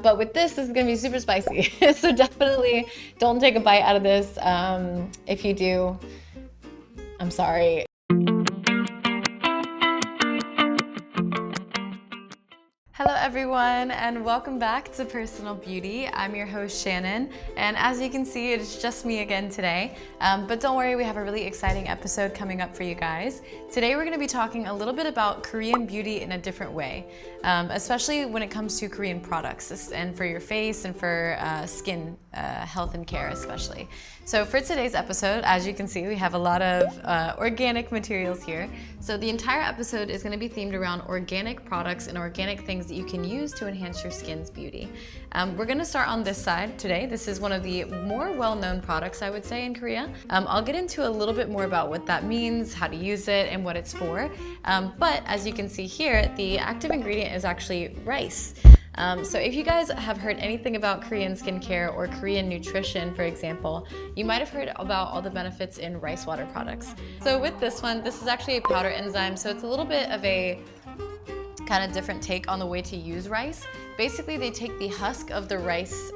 But with this is gonna be super spicy. So definitely don't take a bite out of this. If you do, I'm sorry. Hello everyone, and welcome back to Personal Beauty. I'm your host Shannon, and as you can see, it's just me again today. But don't worry, we have a really exciting episode coming up for you guys. Today we're going to be talking a little bit about Korean beauty in a different way, especially when it comes to Korean products, and for your face and for skin health and care especially. So for today's episode, as you can see, we have a lot of organic materials here. So the entire episode is going to be themed around organic products and organic things that you can use to enhance your skin's beauty. We're going to start on this side today. This is one of the more well-known products, I would say, in Korea. I'll get into a little bit more about what that means, how to use it, and what it's for. But as you can see here, the active ingredient is actually rice. So if you guys have heard anything about Korean skincare or Korean nutrition, for example, you might have heard about all the benefits in rice water products. So with this one, this is actually a powder enzyme, so it's a little bit of a kind of different take on the way to use rice. Basically, they take the husk of the rice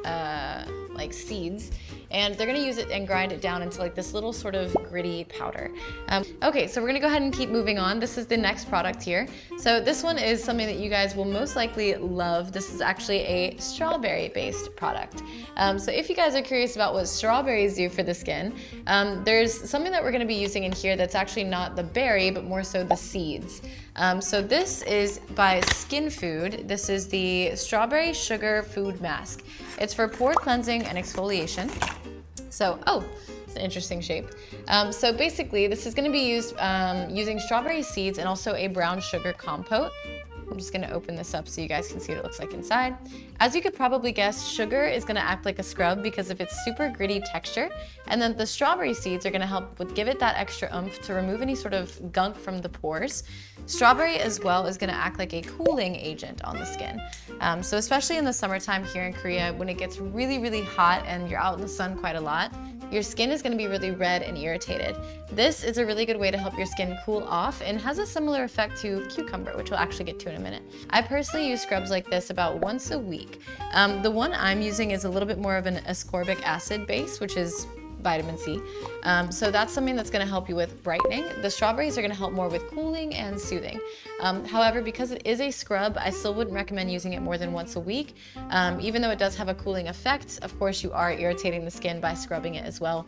like seeds, and they're gonna use it and grind it down into like this little sort of gritty powder. Okay, so we're gonna go ahead and keep moving on. This is the next product here. So this one is something that you guys will most likely love. This is actually a strawberry-based product. So if you guys are curious about what strawberries do for the skin, there's something that we're gonna be using in here that's actually not the berry, but more so the seeds. So this is by Superfood. This is the Strawberry Sugar Food Mask. It's for pore cleansing and exfoliation. So, it's an interesting shape. So basically, this is going to be used using strawberry seeds and also a brown sugar compote. I'm just going to open this up so you guys can see what it looks like inside. As you could probably guess, sugar is going to act like a scrub because of its super gritty texture. And then the strawberry seeds are going to help give it that extra oomph to remove any sort of gunk from the pores. Strawberry as well is going to act like a cooling agent on the skin. So especially in the summertime here in Korea, when it gets really, really hot and you're out in the sun quite a lot, your skin is going to be really red and irritated. This is a really good way to help your skin cool off and has a similar effect to cucumber, which we'll actually get to in a minute. I personally use scrubs like this about once a week. The one I'm using is a little bit more of an ascorbic acid base, which is vitamin C. So that's something that's going to help you with brightening. The strawberries are going to help more with cooling and soothing. However, because it is a scrub, I still wouldn't recommend using it more than once a week. Even though it does have a cooling effect, of course you are irritating the skin by scrubbing it as well.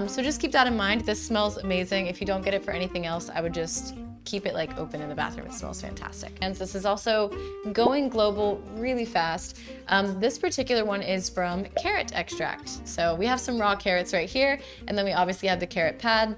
So just keep that in mind. This smells amazing. If you don't get it for anything else, I would just keep it like open in the bathroom. It smells fantastic. And this is also going global really fast. This particular one is from carrot extract. So we have some raw carrots right here, and then we obviously have the carrot pad.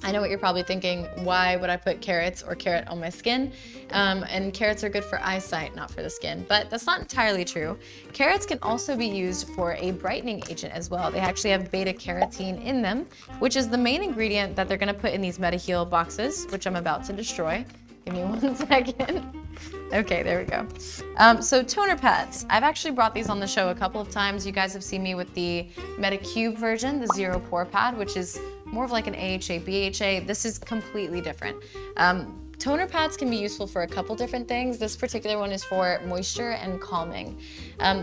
I know what you're probably thinking, why would I put carrots or carrot on my skin? And carrots are good for eyesight, not for the skin, but that's not entirely true. Carrots can also be used for a brightening agent as well. They actually have beta carotene in them, which is the main ingredient that they're gonna put in these MediHeal boxes, which I'm about to destroy. Give me 1 second. Okay, there we go. So toner pads. I've actually brought these on the show a couple of times. You guys have seen me with the Medicube version, the Zero Pore Pad, which is more of like an AHA, BHA. This is completely different. Toner pads can be useful for a couple different things. This particular one is for moisture and calming.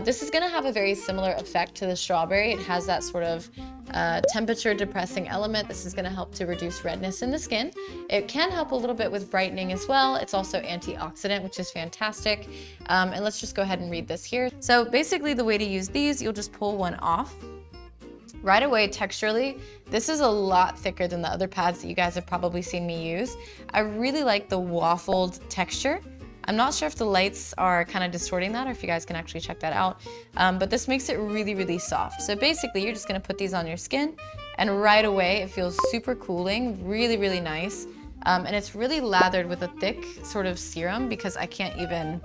This is gonna have a very similar effect to the strawberry. It has that sort of temperature depressing element. This is gonna help to reduce redness in the skin. It can help a little bit with brightening as well. It's also antioxidant, which is fantastic. And let's just go ahead and read this here. So basically the way to use these, you'll just pull one off. Right away, texturally, this is a lot thicker than the other pads that you guys have probably seen me use. I really like the waffled texture. I'm not sure if the lights are kind of distorting that or if you guys can actually check that out, but this makes it really, really soft. So basically, you're just gonna put these on your skin, and right away, it feels super cooling, really, really nice. And it's really lathered with a thick sort of serum because I can't even,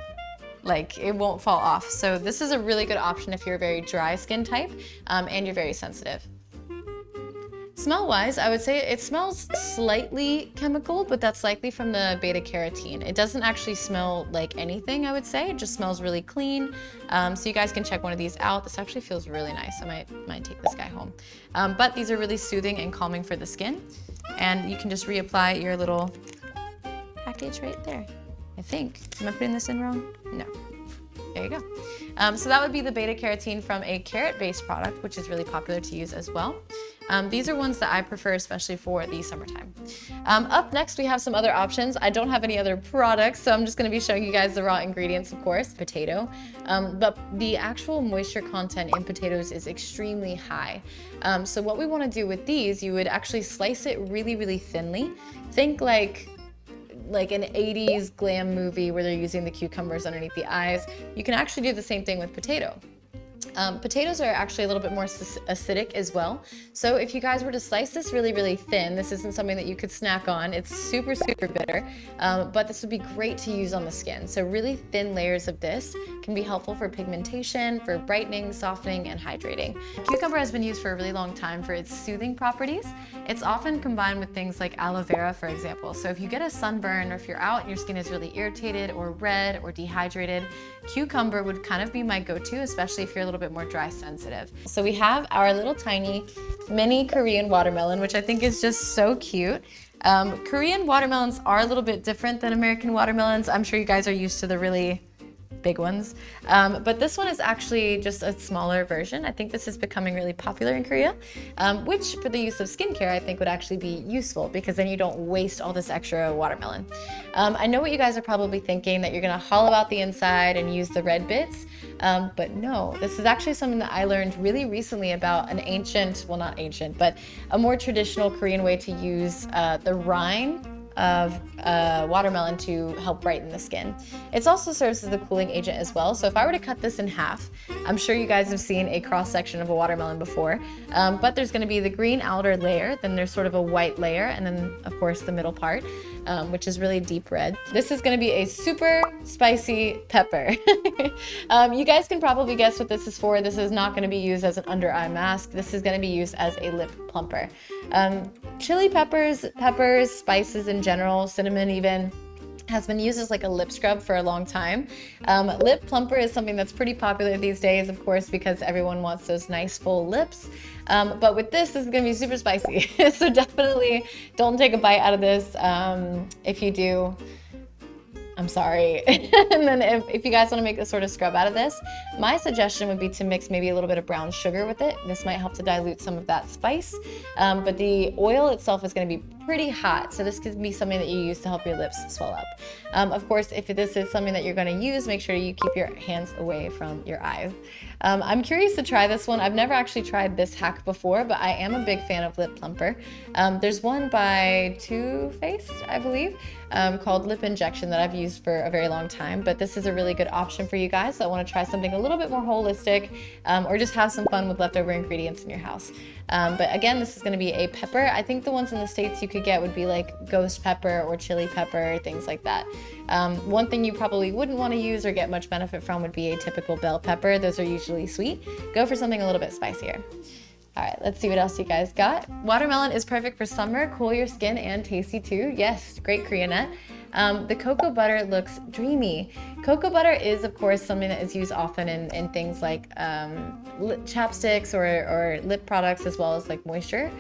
like, it won't fall off. So this is a really good option if you're a very dry skin type and you're very sensitive. Smell-wise, I would say it smells slightly chemical, but that's likely from the beta carotene. It doesn't actually smell like anything, I would say. It just smells really clean. So you guys can check one of these out. This actually feels really nice. I might take this guy home. But these are really soothing and calming for the skin. And you can just reapply your little package right there. I think. Am I putting this in wrong? No. There you go. So that would be the beta carotene from a carrot-based product, which is really popular to use as well. These are ones that I prefer, especially for the summertime. Up next, we have some other options. I don't have any other products, so I'm just gonna be showing you guys the raw ingredients, of course, potato. But the actual moisture content in potatoes is extremely high. So what we wanna do with these, you would actually slice it really, really thinly. Think like an 80s glam movie where they're using the cucumbers underneath the eyes. You can actually do the same thing with potato. Potatoes are actually a little bit more acidic as well. So if you guys were to slice this really, really thin, this isn't something that you could snack on. It's super, super bitter, but this would be great to use on the skin. So really thin layers of this can be helpful for pigmentation, for brightening, softening, and hydrating. Cucumber has been used for a really long time for its soothing properties. It's often combined with things like aloe vera, for example. So if you get a sunburn or if you're out and your skin is really irritated or red or dehydrated, cucumber would kind of be my go-to, especially if you're a little bit more dry sensitive. So we have our little tiny mini Korean watermelon, which I think is just so cute. Korean watermelons are a little bit different than American watermelons. I'm sure you guys are used to the really big ones. But this one is actually just a smaller version. I think this is becoming really popular in Korea, which for the use of skincare, I think would actually be useful because then you don't waste all this extra watermelon. I know what you guys are probably thinking, that you're gonna hollow out the inside and use the red bits, but no, this is actually something that I learned really recently about an ancient, well not ancient, but a more traditional Korean way to use the rind of watermelon to help brighten the skin. It also serves as the cooling agent as well. So if I were to cut this in half, I'm sure you guys have seen a cross section of a watermelon before, but there's going to be the green outer layer, then there's sort of a white layer, and then of course the middle part, which is really deep red. This is going to be a super spicy pepper. You guys can probably guess what this is for. This is not going to be used as an under eye mask. This is going to be used as a lip plumper. Chili peppers, spices in general, cinnamon even, has been used as like a lip scrub for a long time. Lip plumper is something that's pretty popular these days, of course, because everyone wants those nice full lips. But with this is gonna be super spicy. So definitely don't take a bite out of this. If you do, I'm sorry. And then if you guys want to make a sort of scrub out of this, my suggestion would be to mix maybe a little bit of brown sugar with it. This might help to dilute some of that spice. But the oil itself is going to be pretty hot, so this could be something that you use to help your lips swell up. Of course, if this is something that you're going to use, make sure you keep your hands away from your eyes. I'm curious to try this one. I've never actually tried this hack before, but I am a big fan of lip plumper. There's one by Too Faced, I believe, called Lip Injection that I've used for a very long time, but this is a really good option for you guys that want to try something a little bit more holistic, or just have some fun with leftover ingredients in your house. But again, this is going to be a pepper. I think the ones in the States you could get would be like ghost pepper or chili pepper, things like that. One thing you probably wouldn't want to use or get much benefit from would be a typical bell pepper. Those are usually sweet. Go for something a little bit spicier. All right, let's see what else you guys got. Watermelon is perfect for summer, cool your skin, and tasty too. Yes, great Koreanet. The cocoa butter looks dreamy. Cocoa butter is, of course, something that is used often in things like chapsticks or lip products, as well as like moisture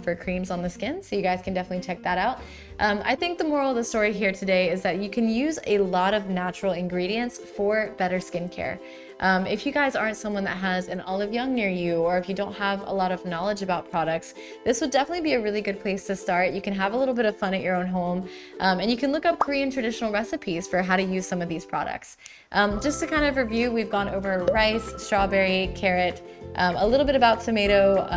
for creams on the skin. So you guys can definitely check that out. I think the moral of the story here today is that you can use a lot of natural ingredients for better skincare. If you guys aren't someone that has an Olive Young near you, or if you don't have a lot of knowledge about products, this would definitely be a really good place to start. You can have a little bit of fun at your own home, and you can look up Korean traditional recipes for how to use some of these products. Just to kind of review, we've gone over rice, strawberry, carrot, a little bit about tomato,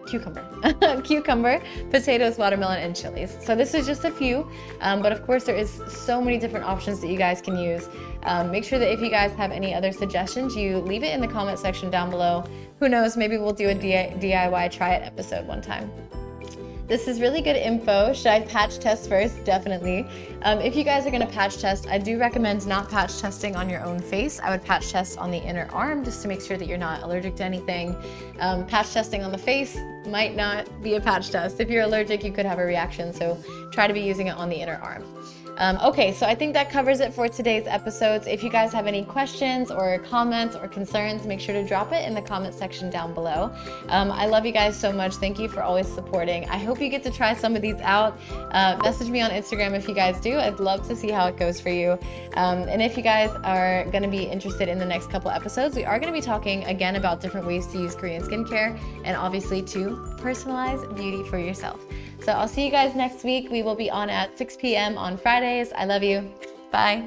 cucumber, potatoes, watermelon, and chilies. So this is just a few, but of course there is so many different options that you guys can use. Make sure that if you guys have any other suggestions, you leave it in the comment section down below. Who knows, maybe we'll do a DIY try it episode one time. This is really good info. Should I patch test first? Definitely. If you guys are gonna patch test, I do recommend not patch testing on your own face. I would patch test on the inner arm just to make sure that you're not allergic to anything. Patch testing on the face might not be a patch test. If you're allergic, you could have a reaction, so try to be using it on the inner arm. Okay, so I think that covers it for today's episodes. If you guys have any questions or comments or concerns, make sure to drop it in the comment section down below. I love you guys so much. Thank you for always supporting. I hope you get to try some of these out. Message me on Instagram if you guys do. I'd love to see how it goes for you. And if you guys are going to be interested in the next couple episodes, we are going to be talking again about different ways to use Korean skincare and obviously to personalize beauty for yourself. So I'll see you guys next week. We will be on at 6 p.m. on Fridays. I love you. Bye.